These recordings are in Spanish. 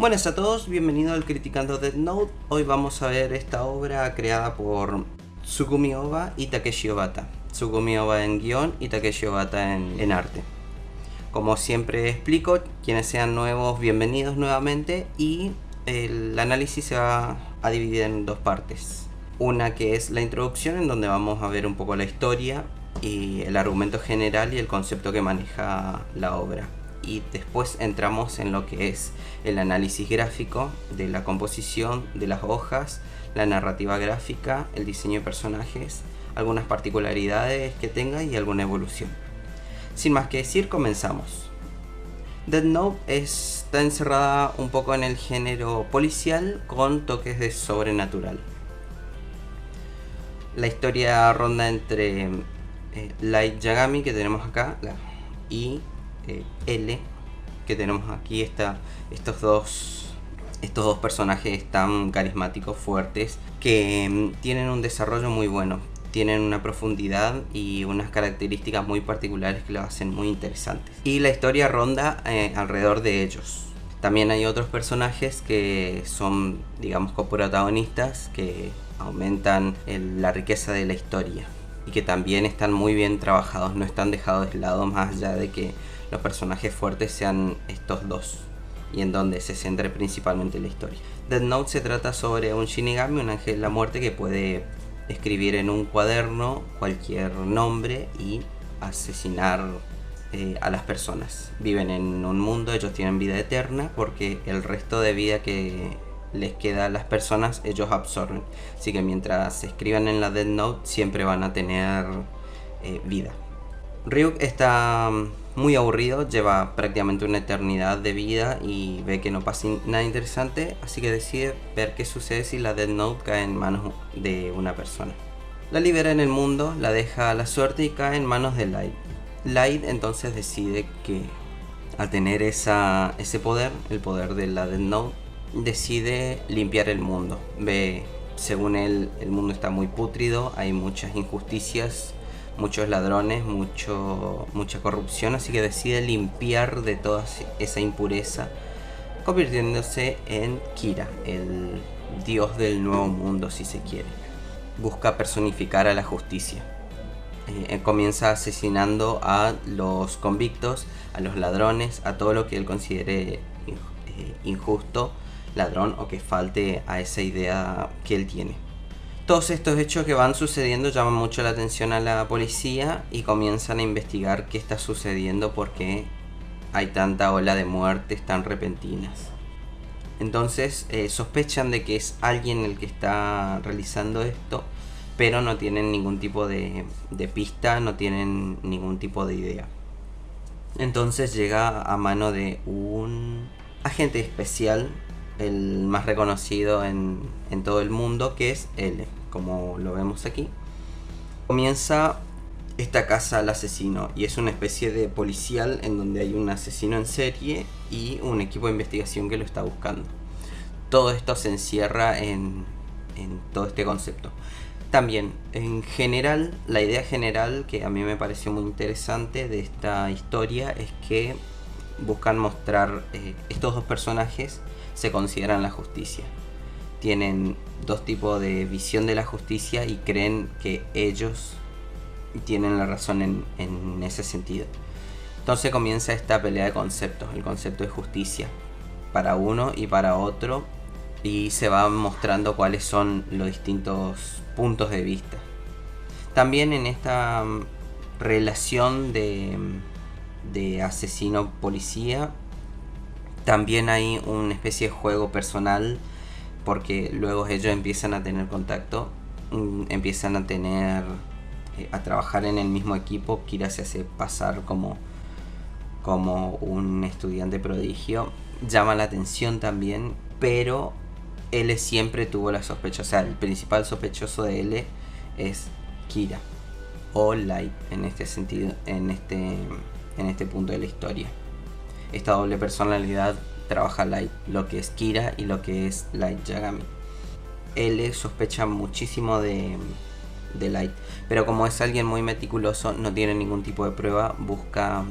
Buenas a todos, bienvenido al Criticando Death Note. Hoy vamos a ver esta obra creada por Tsugumi Ohba y Takeshi Obata. Tsugumi Ohba en guión y Takeshi Obata en arte. Como siempre explico, quienes sean nuevos, bienvenidos nuevamente, y el análisis se va a dividir en dos partes. Una que es la introducción, en donde vamos a ver un poco la historia y el argumento general y el concepto que maneja la obra. Y después entramos en lo que es el análisis gráfico de la composición de las hojas, la narrativa gráfica, el diseño de personajes, algunas particularidades que tenga y alguna evolución. Sin más que decir, comenzamos. Death Note está encerrada un poco en el género policial con toques de sobrenatural. La historia ronda entre Light Yagami, que tenemos acá, y L, que tenemos aquí. Estos dos personajes tan carismáticos, fuertes, que tienen un desarrollo muy bueno, tienen una profundidad y unas características muy particulares que los hacen muy interesantes, y la historia ronda alrededor de ellos. También hay otros personajes que son, digamos, coprotagonistas, que aumentan la riqueza de la historia y que también están muy bien trabajados, no están dejados de lado, más allá de que los personajes fuertes sean estos dos, y en donde se centra principalmente la historia. Death Note se trata sobre un Shinigami, un ángel de la muerte, que puede escribir en un cuaderno cualquier nombre y asesinar a las personas. Viven en un mundo, ellos tienen vida eterna, porque el resto de vida que les queda a las personas ellos absorben, así que mientras escriban en la Death Note siempre van a tener vida. Ryuk está muy aburrido, lleva prácticamente una eternidad de vida y ve que no pasa nada interesante, así que decide ver qué sucede si la Death Note cae en manos de una persona. La libera en el mundo, la deja a la suerte y cae en manos de Light. Light entonces decide que, al tener ese poder, el poder de la Death Note, decide limpiar el mundo. Ve, según él, el mundo está muy pútrido, hay muchas injusticias, muchos ladrones, mucha corrupción, así que decide limpiar de toda esa impureza, convirtiéndose en Kira, el dios del nuevo mundo, si se quiere. Busca personificar a la justicia. Comienza asesinando a los convictos, a los ladrones, a todo lo que él considere injusto, ladrón, o que falte a esa idea que él tiene. Todos estos hechos que van sucediendo llaman mucho la atención a la policía y comienzan a investigar qué está sucediendo, porque hay tanta ola de muertes tan repentinas. Entonces sospechan de que es alguien el que está realizando esto, pero no tienen ningún tipo de pista, no tienen ningún tipo de idea. Entonces llega a mano de un agente especial, el más reconocido en todo el mundo, que es L, como lo vemos aquí. Comienza esta caza al asesino, y es una especie de policial en donde hay un asesino en serie y un equipo de investigación que lo está buscando. Todo esto se encierra en todo este concepto. También, en general, la idea general que a mí me pareció muy interesante de esta historia es que buscan mostrar estos dos personajes se consideran la justicia. Tienen dos tipos de visión de la justicia y creen que ellos tienen la razón en ese sentido. Entonces comienza esta pelea de conceptos, el concepto de justicia para uno y para otro, y se va mostrando cuáles son los distintos puntos de vista. También en esta relación de asesino-policía también hay una especie de juego personal, porque luego ellos empiezan a tener contacto, empiezan a trabajar en el mismo equipo. Kira se hace pasar como un estudiante prodigio, llama la atención también, pero L siempre tuvo la sospecha, o sea, el principal sospechoso de L es Kira, o Light en este sentido, en este punto de la historia. Esta doble personalidad trabaja Light, lo que es Kira y lo que es Light Yagami. L sospecha muchísimo de Light, pero como es alguien muy meticuloso, no tiene ningún tipo de prueba, busca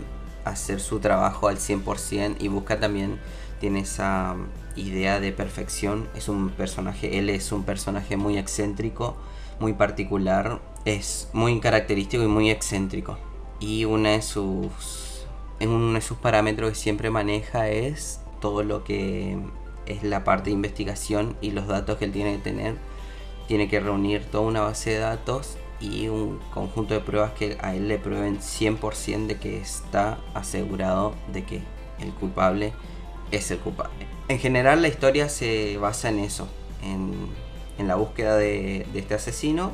hacer su trabajo al 100% y busca también, tiene esa idea de perfección. Él es un personaje muy excéntrico, muy particular, es muy característico y muy excéntrico. Y uno de sus parámetros que siempre maneja es todo lo que es la parte de investigación y los datos que él tiene que tener. Tiene que reunir toda una base de datos y un conjunto de pruebas que a él le prueben 100% de que está asegurado de que el culpable es el culpable. En general la historia se basa en eso, en la búsqueda de este asesino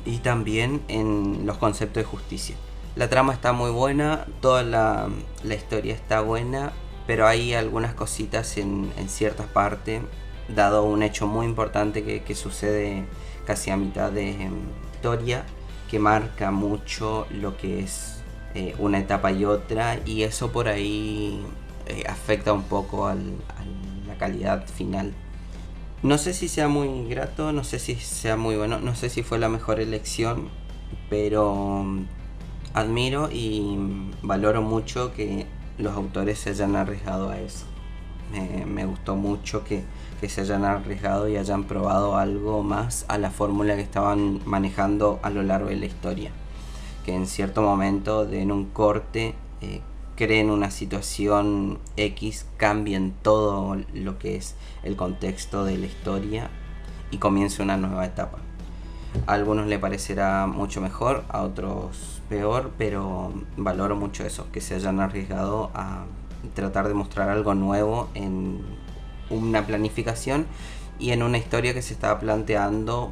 y también en los conceptos de justicia. La trama está muy buena, toda la historia está buena, pero hay algunas cositas en ciertas partes, dado un hecho muy importante que sucede casi a mitad de historia, que marca mucho lo que es una etapa y otra, y eso por ahí afecta un poco a la calidad final. No sé si sea muy grato, no sé si sea muy bueno, no sé si fue la mejor elección, pero admiro y valoro mucho que los autores se hayan arriesgado a eso. Me gustó mucho que se hayan arriesgado y hayan probado algo más a la fórmula que estaban manejando a lo largo de la historia. Que en cierto momento en un corte creen una situación X, cambien todo lo que es el contexto de la historia y comience una nueva etapa. A algunos le parecerá mucho mejor, a otros peor, pero valoro mucho eso, que se hayan arriesgado a tratar de mostrar algo nuevo en una planificación y en una historia que se estaba planteando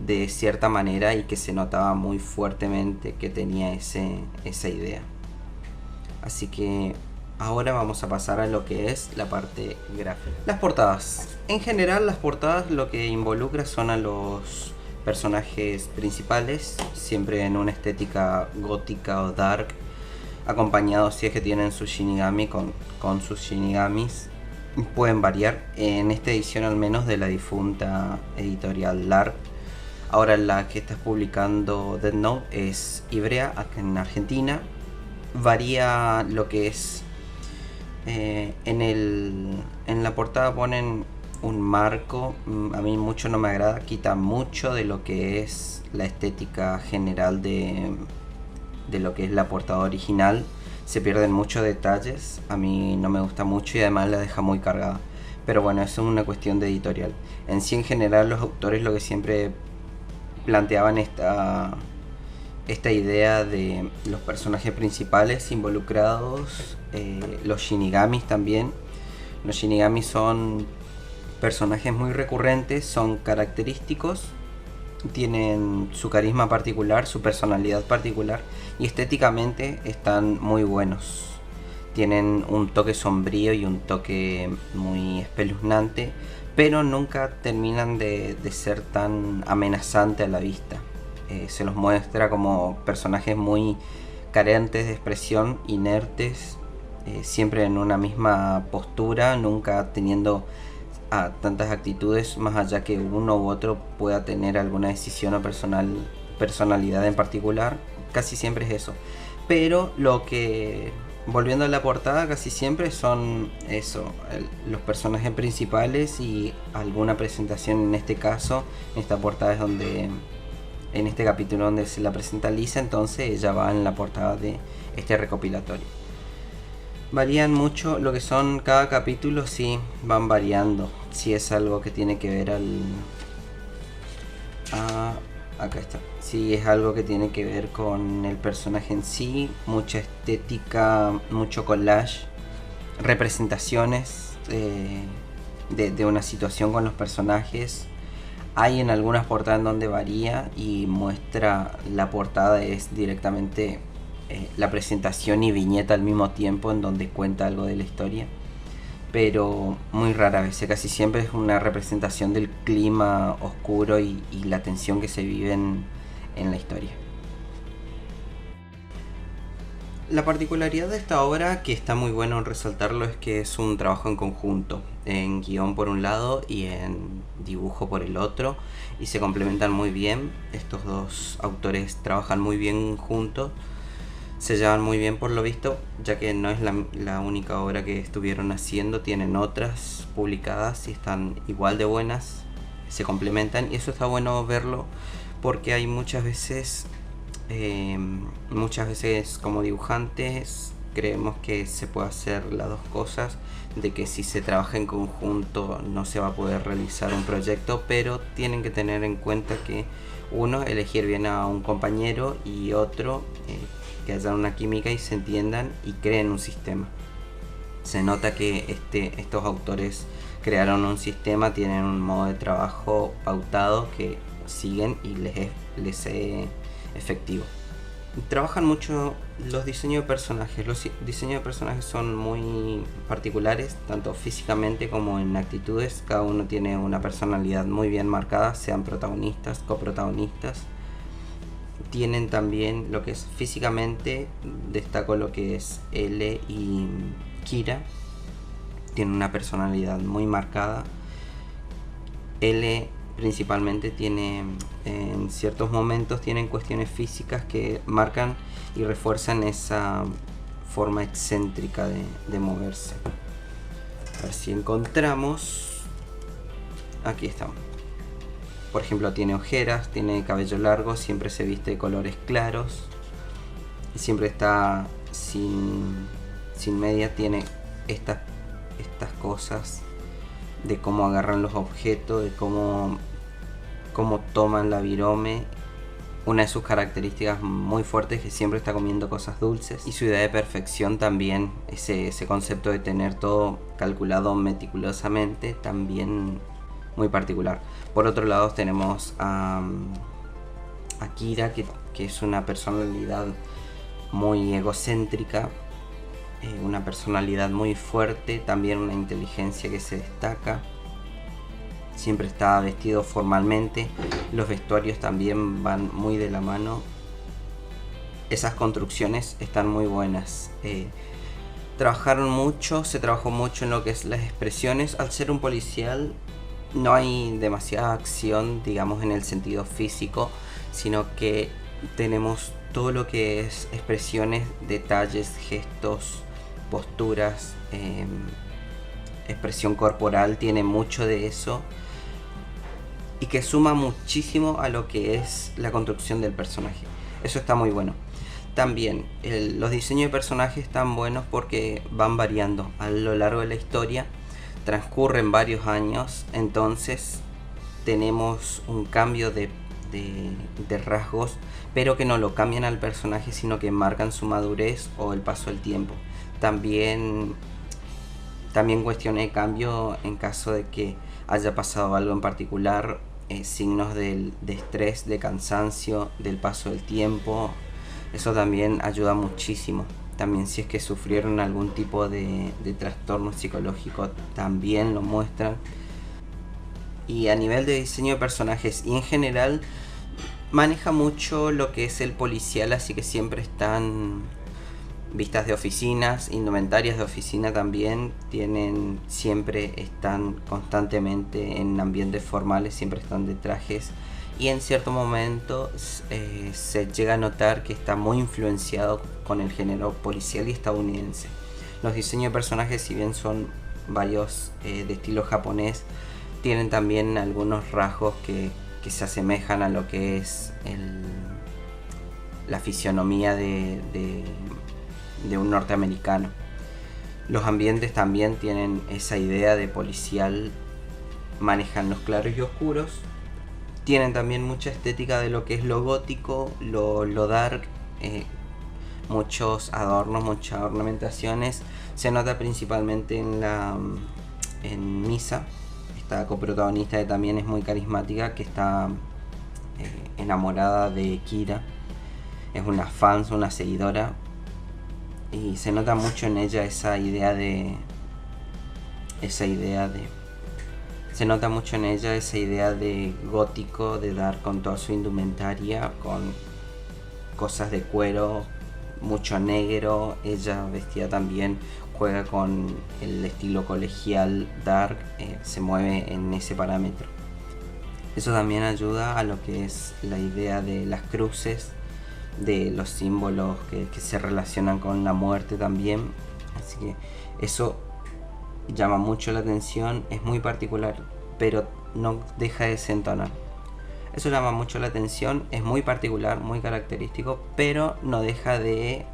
de cierta manera y que se notaba muy fuertemente que tenía esa idea. Así que ahora vamos a pasar a lo que es la parte gráfica. Las portadas. En general las portadas lo que involucra son a los personajes principales, siempre en una estética gótica o dark, acompañados si es que tienen su Shinigami con sus Shinigamis. Pueden variar, en esta edición al menos de la difunta editorial Lark. Ahora la que está publicando Death Note es Ivrea, acá en Argentina. Varía lo que es en la portada ponen un marco, a mí mucho no me agrada, quita mucho de lo que es la estética general de lo que es la portada original. Se pierden muchos detalles, a mí no me gusta mucho y además la deja muy cargada. Pero bueno, eso es una cuestión de editorial. En sí, en general, los autores lo que siempre planteaban esta idea de los personajes principales involucrados, los Shinigamis también. Los Shinigamis son personajes muy recurrentes, son característicos, tienen su carisma particular, su personalidad particular y estéticamente están muy buenos. Tienen un toque sombrío y un toque muy espeluznante, pero nunca terminan de ser tan amenazante a la vista. Se los muestra como personajes muy carentes de expresión, inertes, siempre en una misma postura, nunca teniendo tantas actitudes, más allá que uno u otro pueda tener alguna decisión o personalidad en particular. Casi siempre es eso. Pero lo que, volviendo a la portada, casi siempre son eso, los personajes principales y alguna presentación. En este caso, en esta portada es donde, en este capítulo donde se la presenta Lisa, entonces ella va en la portada de este recopilatorio. Varían mucho lo que son cada capítulo, sí, van variando. Si es algo que tiene que ver acá está. Si es algo que tiene que ver con el personaje en sí, mucha estética, mucho collage, representaciones de una situación con los personajes. Hay en algunas portadas en donde varía y muestra la portada es directamente la presentación y viñeta al mismo tiempo, en donde cuenta algo de la historia, pero muy rara vez, casi siempre es una representación del clima oscuro y la tensión que se vive en la historia. La particularidad de esta obra, que está muy bueno en resaltarlo, es que es un trabajo en conjunto, en guión por un lado y en dibujo por el otro, y se complementan muy bien. Estos dos autores trabajan muy bien juntos. Se llevan muy bien por lo visto, ya que no es la única obra que estuvieron haciendo, tienen otras publicadas y están igual de buenas, se complementan, y eso está bueno verlo porque hay muchas veces como dibujantes creemos que se puede hacer las dos cosas, de que si se trabaja en conjunto no se va a poder realizar un proyecto, pero tienen que tener en cuenta que uno, elegir bien a un compañero, y otro, que haya una química y se entiendan y creen un sistema. Se nota que estos autores crearon un sistema, tienen un modo de trabajo pautado que siguen y les es efectivo. Trabajan mucho los diseños de personajes. Los diseños de personajes son muy particulares, tanto físicamente como en actitudes. Cada uno tiene una personalidad muy bien marcada, sean protagonistas, coprotagonistas. Tienen también lo que es físicamente, destaco lo que es L y Kira. Tienen una personalidad muy marcada. L principalmente tiene, en ciertos momentos tienen cuestiones físicas que marcan y refuerzan esa forma excéntrica de moverse. A ver si encontramos. Aquí estamos. Por ejemplo, tiene ojeras, tiene cabello largo, siempre se viste de colores claros, y siempre está sin media. Tiene estas cosas de cómo agarran los objetos, de cómo toman la virome. Una de sus características muy fuertes es que siempre está comiendo cosas dulces, y su idea de perfección también, ese concepto de tener todo calculado meticulosamente, también muy particular. Por otro lado tenemos a Kira, que es una personalidad muy egocéntrica, una personalidad muy fuerte, también una inteligencia que se destaca. Siempre está vestido formalmente, los vestuarios también van muy de la mano. Esas construcciones están muy buenas. Se trabajó mucho en lo que es las expresiones. Al ser un policial no hay demasiada acción, digamos, en el sentido físico, sino que tenemos todo lo que es expresiones, detalles, gestos, posturas, expresión corporal, tiene mucho de eso, y que suma muchísimo a lo que es la construcción del personaje. Eso está muy bueno. También los diseños de personajes están buenos porque van variando a lo largo de la historia, transcurren varios años, entonces tenemos un cambio de rasgos, pero que no lo cambian al personaje, sino que marcan su madurez o el paso del tiempo. También cuestiones de cambio en caso de que haya pasado algo en particular, signos de estrés, de cansancio, del paso del tiempo. Eso también ayuda muchísimo. También si es que sufrieron algún tipo de trastorno psicológico, también lo muestran. Y a nivel de diseño de personajes y en general, maneja mucho lo que es el policial, así que siempre están vistas de oficinas, indumentarias de oficina también, siempre están constantemente en ambientes formales, siempre están de trajes, y en cierto momento se llega a notar que está muy influenciado con el género policial y estadounidense. Los diseños de personajes, si bien son varios de estilo japonés, tienen también algunos rasgos que se asemejan a lo que es la fisionomía de un norteamericano. Los ambientes también tienen esa idea de policial, manejan los claros y oscuros, tienen también mucha estética de lo que es lo gótico, lo dark, muchos adornos, muchas ornamentaciones. Se nota principalmente en Misa, esta coprotagonista que también es muy carismática, que está enamorada de Kira, es una fan, una seguidora, y se nota mucho en ella esa idea de gótico, de dar con toda su indumentaria, con cosas de cuero, mucho negro. Ella vestida también juega con el estilo colegial dark, se mueve en ese parámetro. Eso también ayuda a lo que es la idea de las cruces, de los símbolos que se relacionan con la muerte también. Así que eso llama mucho la atención, es muy particular, pero no deja de desentonar. Eso llama mucho la atención, es muy particular, muy característico, pero no deja de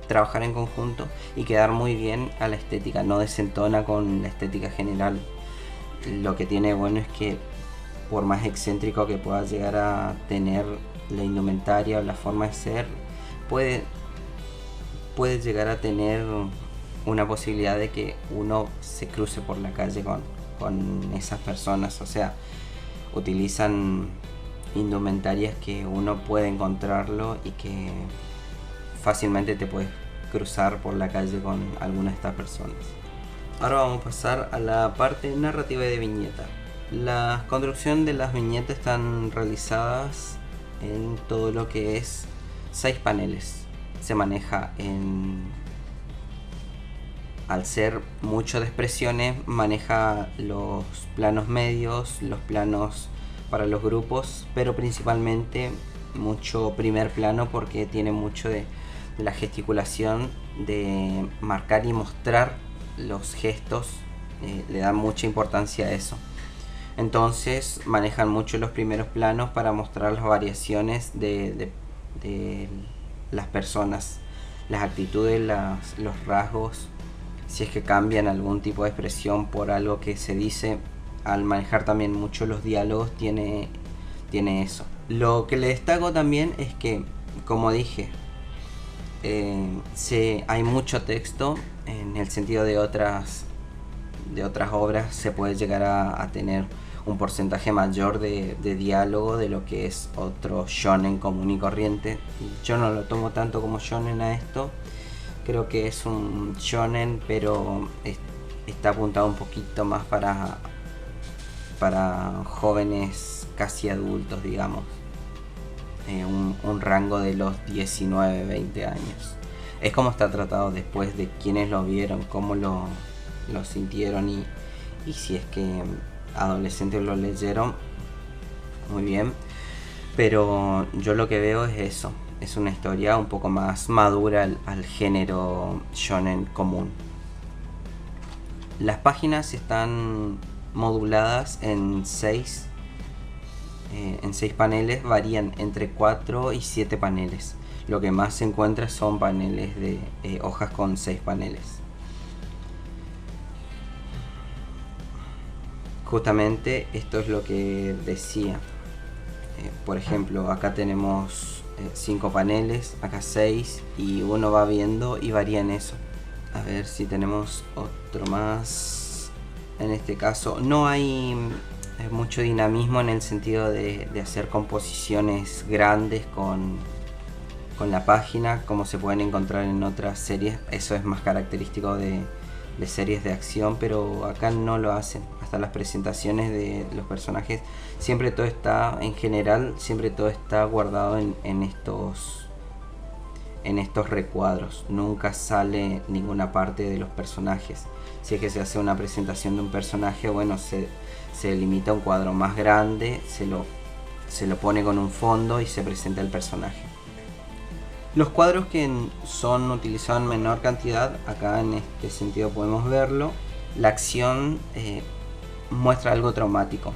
trabajar en conjunto y quedar muy bien a la estética, no desentona con la estética general. Lo que tiene bueno es que por más excéntrico que pueda llegar a tener la indumentaria o la forma de ser, puede llegar a tener una posibilidad de que uno se cruce por la calle con esas personas. O sea, utilizan indumentarias que uno puede encontrarlo y que fácilmente te puedes cruzar por la calle con alguna de estas personas. Ahora vamos a pasar a la parte narrativa de viñeta. La construcción de las viñetas están realizadas en todo lo que es 6 paneles. Se maneja al ser mucho de expresiones, maneja los planos medios, los planos para los grupos, pero principalmente mucho primer plano, porque tiene mucho de la gesticulación, de marcar y mostrar los gestos, le dan mucha importancia a eso. Entonces manejan mucho los primeros planos para mostrar las variaciones de las personas, las actitudes, los rasgos, si es que cambian algún tipo de expresión por algo que se dice. Al manejar también mucho los diálogos tiene eso. Lo que le destaco también es que, como dije, hay mucho texto. En el sentido de otras obras se puede llegar a tener un porcentaje mayor de diálogo de lo que es otro shonen común y corriente. Yo no lo tomo tanto como shonen a esto. Creo que es un shonen, pero está apuntado un poquito más para jóvenes casi adultos, digamos. Un rango de los 19, 20 años. Es como está tratado después de quienes lo vieron, cómo lo sintieron y si es que adolescentes lo leyeron, muy bien. Pero yo lo que veo es eso, es una historia un poco más madura al género shonen común. Las páginas están moduladas en 6 paneles, varían entre 4 y 7 paneles. Lo que más se encuentra son paneles de hojas con 6 paneles. Justamente esto es lo que decía. Por ejemplo, acá tenemos 5 paneles, acá 6, y uno va viendo y varía en eso. A ver si tenemos otro más. En este caso no hay mucho dinamismo en el sentido de hacer composiciones grandes con la página, como se pueden encontrar en otras series. Eso es más característico de series de acción, pero acá no lo hacen. Hasta las presentaciones de los personajes, siempre todo está, en general, siempre todo está guardado en estos recuadros. Nunca sale ninguna parte de los personajes. Si es que se hace una presentación de un personaje, bueno, se limita a un cuadro más grande, se lo pone con un fondo y se presenta el personaje. Los cuadros que son utilizados en menor cantidad, acá en este sentido podemos verlo. La acción muestra algo traumático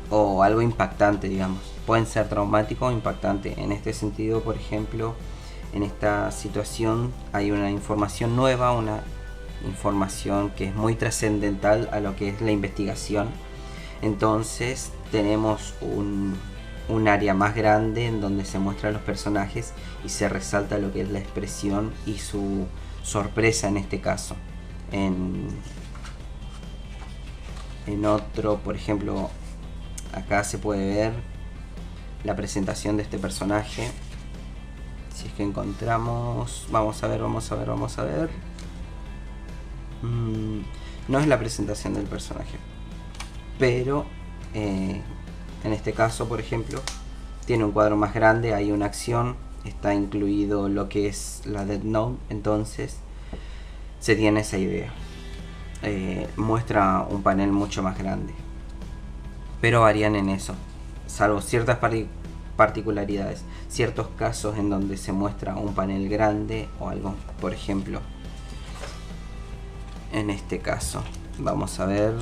o algo impactante, digamos. Pueden ser traumático o impactante. En este sentido, por ejemplo, en esta situación hay una información nueva, una información que es muy trascendental a lo que es la investigación. Entonces tenemos un área más grande en donde se muestran los personajes y se resalta lo que es la expresión y su sorpresa en este caso. En otro, por ejemplo, acá se puede ver la presentación de este personaje. Si es que encontramos, vamos a ver. No es la presentación del personaje, pero en este caso, por ejemplo, tiene un cuadro más grande, hay una acción, está incluido lo que es la Death Note, entonces se tiene esa idea. Muestra un panel mucho más grande, pero varían en eso, salvo ciertas particularidades. ciertos casos en donde se muestra un panel grande o algo. Por ejemplo, en este caso, vamos a ver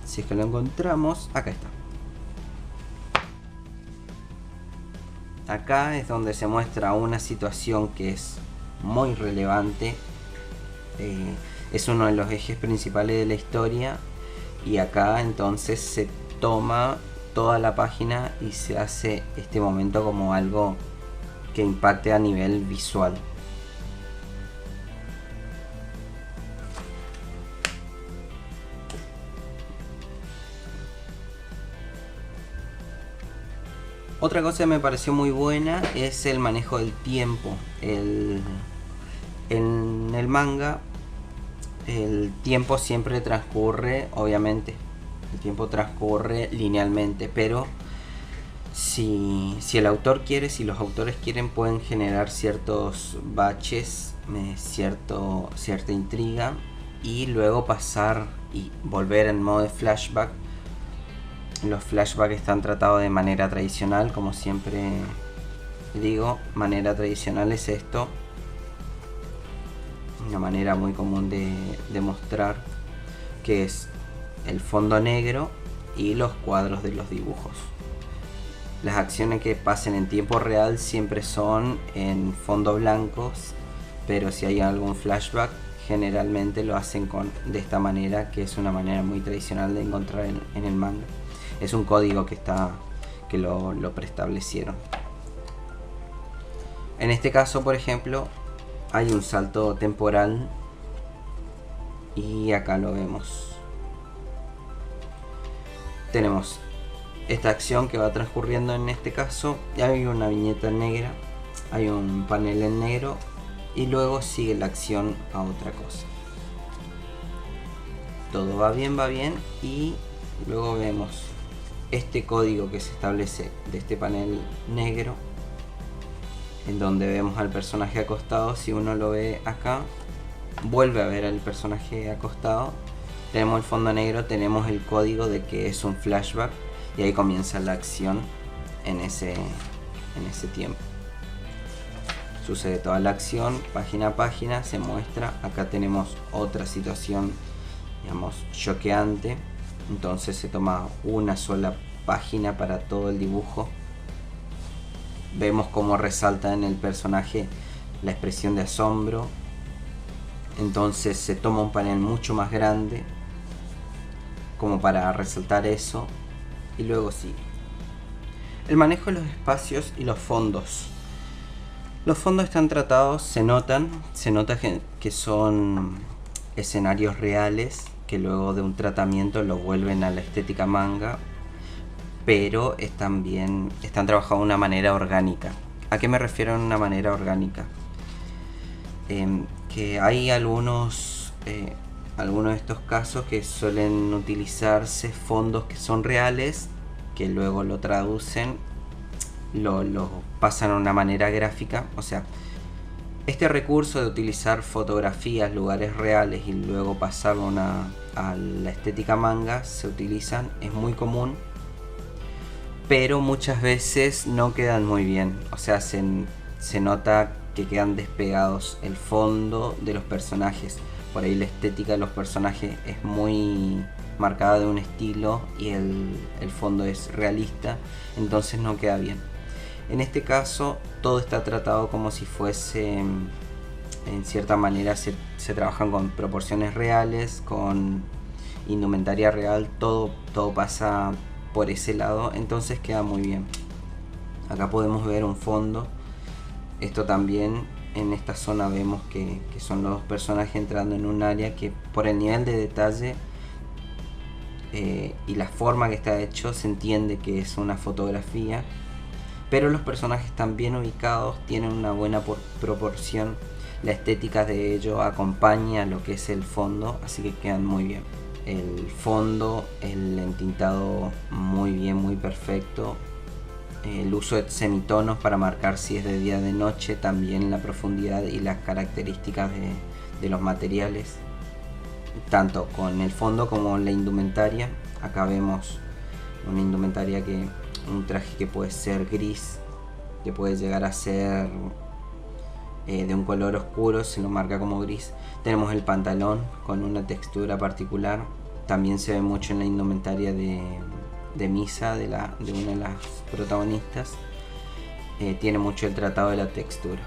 si es que lo encontramos. Acá está. Acá es donde se muestra una situación que es muy relevante. Es uno de los ejes principales de la historia. Y acá entonces se toma toda la página y se hace este momento como algo que impacte a nivel visual. Otra cosa que me pareció muy buena es el manejo del tiempo. En el manga el tiempo siempre transcurre, obviamente, el tiempo transcurre linealmente, pero si el autor quiere, si los autores quieren, pueden generar ciertos baches, cierta intriga, y luego pasar y volver en modo de flashback. Los flashbacks están tratados de manera tradicional, como siempre digo, manera tradicional es esto. Una manera muy común de mostrar, que es el fondo negro y los cuadros de los dibujos. Las acciones que pasen en tiempo real siempre son en fondo blanco, pero si hay algún flashback generalmente lo hacen de esta manera, que es una manera muy tradicional de encontrar en el manga. Es un código que lo preestablecieron. En este caso, por ejemplo, hay un salto temporal y acá lo vemos. Tenemos esta acción que va transcurriendo en este caso, y hay una viñeta negra, hay un panel en negro y luego sigue la acción a otra cosa. Todo va bien y luego vemos este código que se establece de este panel negro, en donde vemos al personaje acostado. Si uno lo ve acá, vuelve a ver al personaje acostado, tenemos el fondo negro, tenemos el código de que es un flashback, y ahí comienza la acción en ese tiempo. Sucede toda la acción, página a página, se muestra. Acá tenemos otra situación, digamos, choqueante. Entonces se toma una sola página para todo el dibujo. Vemos cómo resalta en el personaje la expresión de asombro. Entonces se toma un panel mucho más grande como para resaltar eso, y luego sigue. El manejo de los espacios y los fondos. Los fondos están tratados, se nota que son escenarios reales, que luego de un tratamiento lo vuelven a la estética manga, pero están trabajados de una manera orgánica. ¿A qué me refiero en una manera orgánica? Que hay algunos de estos casos que suelen utilizarse fondos que son reales, que luego lo traducen, lo pasan a una manera gráfica. O sea, este recurso de utilizar fotografías, lugares reales y luego pasarlo a la estética manga es muy común, pero muchas veces no quedan muy bien. O sea, se nota que quedan despegados el fondo de los personajes. Por ahí la estética de los personajes es muy marcada de un estilo y el fondo es realista, entonces no queda bien. En este caso todo está tratado como si fuese, en cierta manera se trabajan con proporciones reales, con indumentaria real, todo pasa por ese lado, entonces queda muy bien. Acá podemos ver un fondo. Esto también, en esta zona vemos que son los dos personajes entrando en un área que, por el nivel de detalle y la forma que está hecho, se entiende que es una fotografía, pero los personajes están bien ubicados, tienen una buena proporción, la estética de ello acompaña lo que es el fondo, así que quedan muy bien. El fondo, el entintado muy bien, muy perfecto. El uso de semitonos para marcar si es de día o de noche, también la profundidad y las características de los materiales, tanto con el fondo como la indumentaria. Acá vemos una indumentaria un traje que puede ser gris, que puede llegar a ser de un color oscuro, se lo marca como gris. Tenemos el pantalón con una textura particular, también se ve mucho en la indumentaria de Misa, de una de las protagonistas. Tiene mucho el tratado de la textura.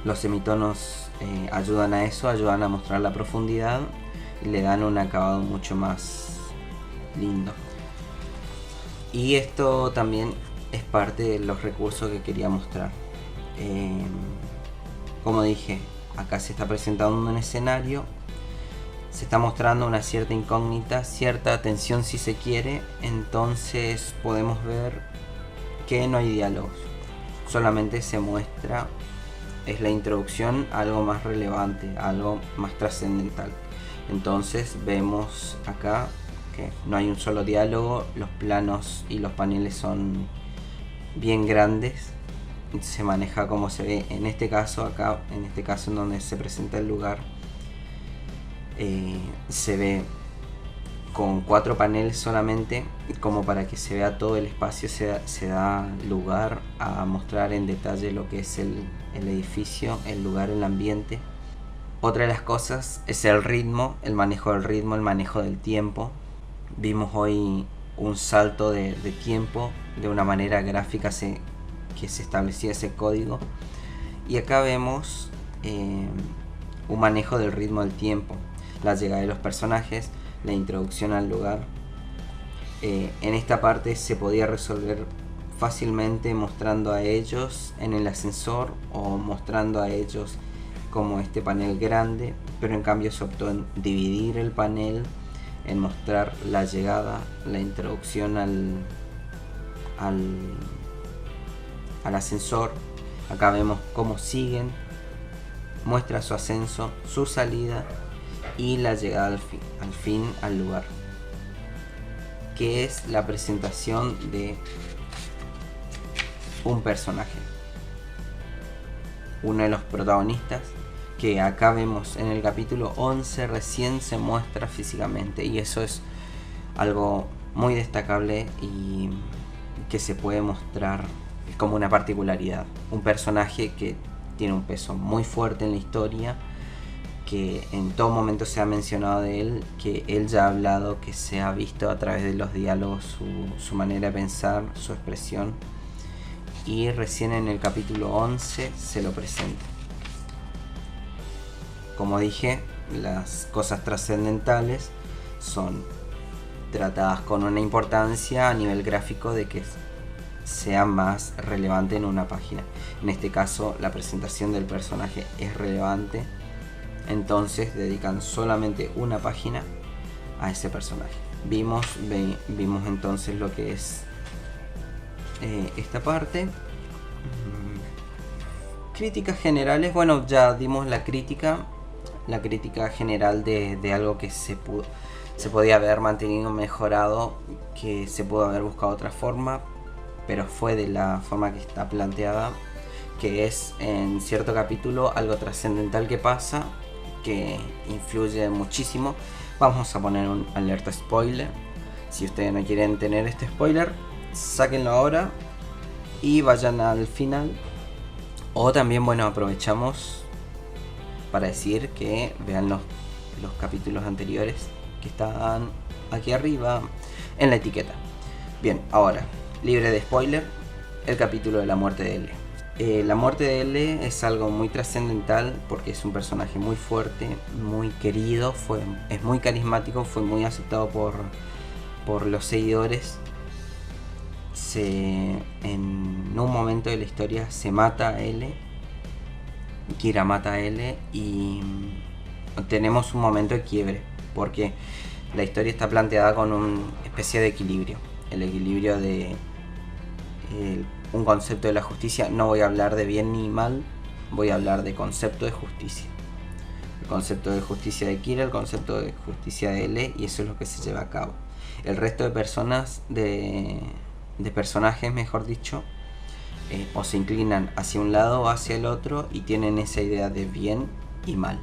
Los semitonos ayudan a eso, ayudan a mostrar la profundidad y le dan un acabado mucho más lindo. Y esto también es parte de los recursos que quería mostrar. Como dije, acá se está presentando un escenario, se está mostrando una cierta incógnita, cierta tensión si se quiere, entonces podemos ver que no hay diálogos, solamente se muestra, es la introducción a algo más relevante, a algo más trascendental. Entonces vemos acá que no hay un solo diálogo, los planos y los paneles son bien grandes, se maneja como se ve en este caso acá, en este caso en donde se presenta el lugar, se ve con 4 paneles solamente, como para que se vea todo el espacio, se da lugar a mostrar en detalle lo que es el edificio, el lugar, el ambiente. Otra de las cosas es el ritmo, el manejo del ritmo, el manejo del tiempo. Vimos hoy un salto de tiempo, de una manera gráfica que se establecía ese código. Y acá vemos un manejo del ritmo del tiempo, la llegada de los personajes, la introducción al lugar. En esta parte se podía resolver fácilmente mostrando a ellos en el ascensor o mostrando a ellos como este panel grande, pero en cambio se optó en dividir el panel, en mostrar la llegada, la introducción al ascensor. Acá vemos cómo siguen, muestra su ascenso, su salida y la llegada al fin al lugar, que es la presentación de un personaje, uno de los protagonistas, que acá vemos en el capítulo 11 recién se muestra físicamente, y eso es algo muy destacable y que se puede mostrar como una particularidad. Un personaje que tiene un peso muy fuerte en la historia, que en todo momento se ha mencionado de él, que él ya ha hablado, que se ha visto a través de los diálogos su manera de pensar, su expresión, y recién en el capítulo 11 se lo presenta. Como dije, las cosas trascendentales son tratadas con una importancia a nivel gráfico de que sea más relevante en una página. En este caso, la presentación del personaje es relevante, entonces dedican solamente una página a ese personaje. Vimos entonces lo que es esta parte. Críticas generales, bueno, ya dimos la crítica general de algo que se podía haber mantenido, mejorado, que se pudo haber buscado otra forma, pero fue de la forma que está planteada, que es en cierto capítulo algo trascendental que pasa, que influye muchísimo. Vamos a poner un alerta spoiler. Si ustedes no quieren tener este spoiler, sáquenlo ahora y vayan al final. O también, bueno, aprovechamos para decir que vean los capítulos anteriores que están aquí arriba en la etiqueta. Bien, ahora, libre de spoiler, el capítulo de la muerte de L. La muerte de L es algo muy trascendental porque es un personaje muy fuerte, muy querido, es muy carismático, fue muy aceptado por los seguidores. En un momento de la historia se mata a L, Kira mata a L, y tenemos un momento de quiebre porque la historia está planteada con una especie de equilibrio, el equilibrio de un concepto de la justicia. No voy a hablar de bien ni mal, voy a hablar de concepto de justicia, el concepto de justicia de Kira, el concepto de justicia de L, y eso es lo que se lleva a cabo. El resto de personas, de personajes mejor dicho, o se inclinan hacia un lado o hacia el otro y tienen esa idea de bien y mal.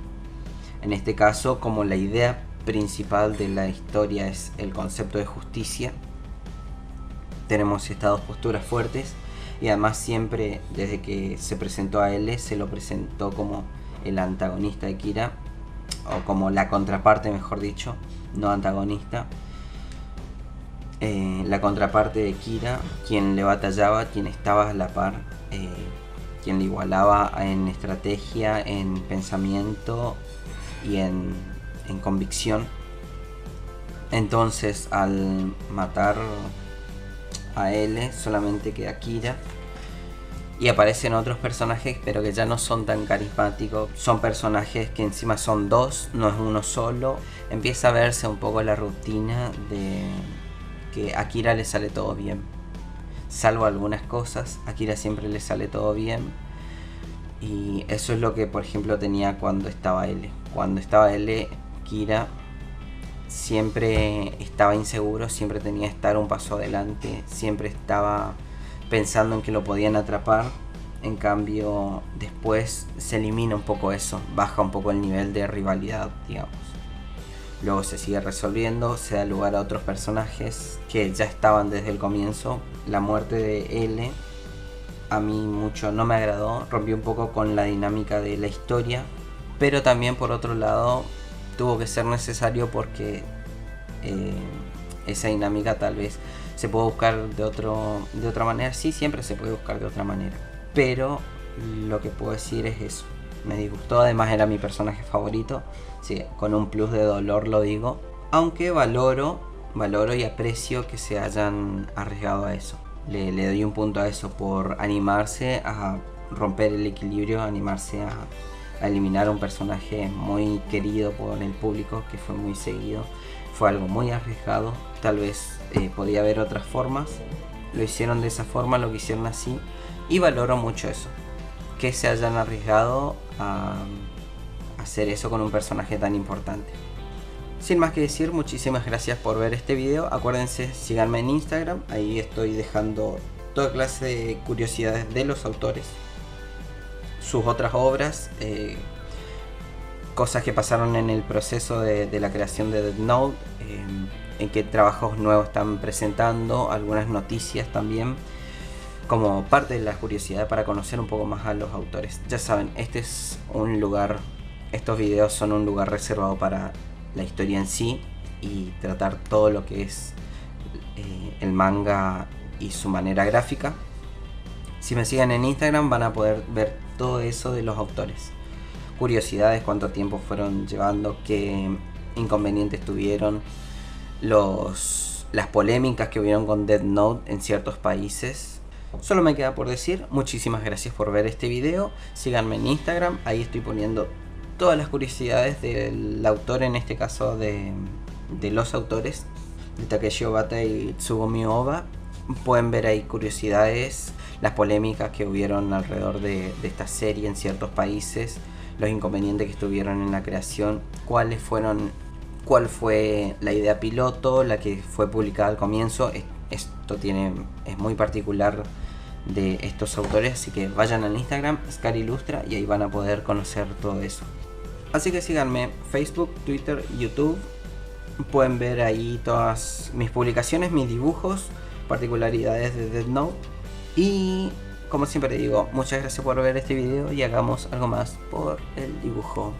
En este caso, como la idea principal de la historia es el concepto de justicia, tenemos estas dos posturas fuertes y además siempre desde que se presentó a L se lo presentó como el antagonista de Kira, o como la contraparte, mejor dicho, no antagonista. La contraparte de Kira, quien le batallaba, quien estaba a la par, quien le igualaba en estrategia, en pensamiento y en convicción. Entonces, al matar a L, solamente queda Kira. Y aparecen otros personajes, pero que ya no son tan carismáticos. Son personajes que encima son dos, no es uno solo. Empieza a verse un poco la rutina de que a Kira le sale todo bien. Salvo algunas cosas, a Kira siempre le sale todo bien. Y eso es lo que, por ejemplo, tenía cuando estaba L. Cuando estaba L, Kira siempre estaba inseguro, siempre tenía que estar un paso adelante, siempre estaba pensando en que lo podían atrapar. En cambio, después se elimina un poco eso, baja un poco el nivel de rivalidad, digamos. Luego se sigue resolviendo, se da lugar a otros personajes que ya estaban desde el comienzo. La muerte de L a mí mucho no me agradó, rompió un poco con la dinámica de la historia, pero también por otro lado tuvo que ser necesario porque esa dinámica tal vez se puede buscar de otra manera. Sí, siempre se puede buscar de otra manera, pero lo que puedo decir es eso. Me disgustó, además era mi personaje favorito, sí, con un plus de dolor lo digo, aunque valoro y aprecio que se hayan arriesgado a eso. Le doy un punto a eso por animarse a romper el equilibrio, animarse a eliminar a un personaje muy querido por el público, que fue muy seguido. Fue algo muy arriesgado, tal vez podía haber otras formas, lo hicieron de esa forma, lo hicieron así, y valoro mucho eso, que se hayan arriesgado a hacer eso con un personaje tan importante. Sin más que decir, muchísimas gracias por ver este video. Acuérdense, síganme en Instagram, ahí estoy dejando toda clase de curiosidades de los autores, sus otras obras, cosas que pasaron en el proceso de la creación de Death Note, en qué trabajos nuevos están presentando, algunas noticias también, como parte de la curiosidad para conocer un poco más a los autores. Ya saben, este es un lugar, estos videos son un lugar reservado para la historia en sí y tratar todo lo que es el manga y su manera gráfica. Si me siguen en Instagram van a poder ver todo eso de los autores, curiosidades, cuánto tiempo fueron llevando, qué inconvenientes tuvieron, las polémicas que hubieron con Death Note en ciertos países. Solo me queda por decir, muchísimas gracias por ver este video, síganme en Instagram, ahí estoy poniendo todas las curiosidades del autor, en este caso de los autores, de Takeshi Obata y Tsugumi Ohba. Pueden ver ahí curiosidades, las polémicas que hubieron alrededor de esta serie en ciertos países, los inconvenientes que estuvieron en la creación, cuál fue la idea piloto, la que fue publicada al comienzo. Esto es muy particular de estos autores, así que vayan al Instagram, Scar Ilustra, y ahí van a poder conocer todo eso. Así que síganme, Facebook, Twitter, YouTube. Pueden ver ahí todas mis publicaciones, mis dibujos, particularidades de Death Note. Y como siempre digo, muchas gracias por ver este video y hagamos algo más por el dibujo.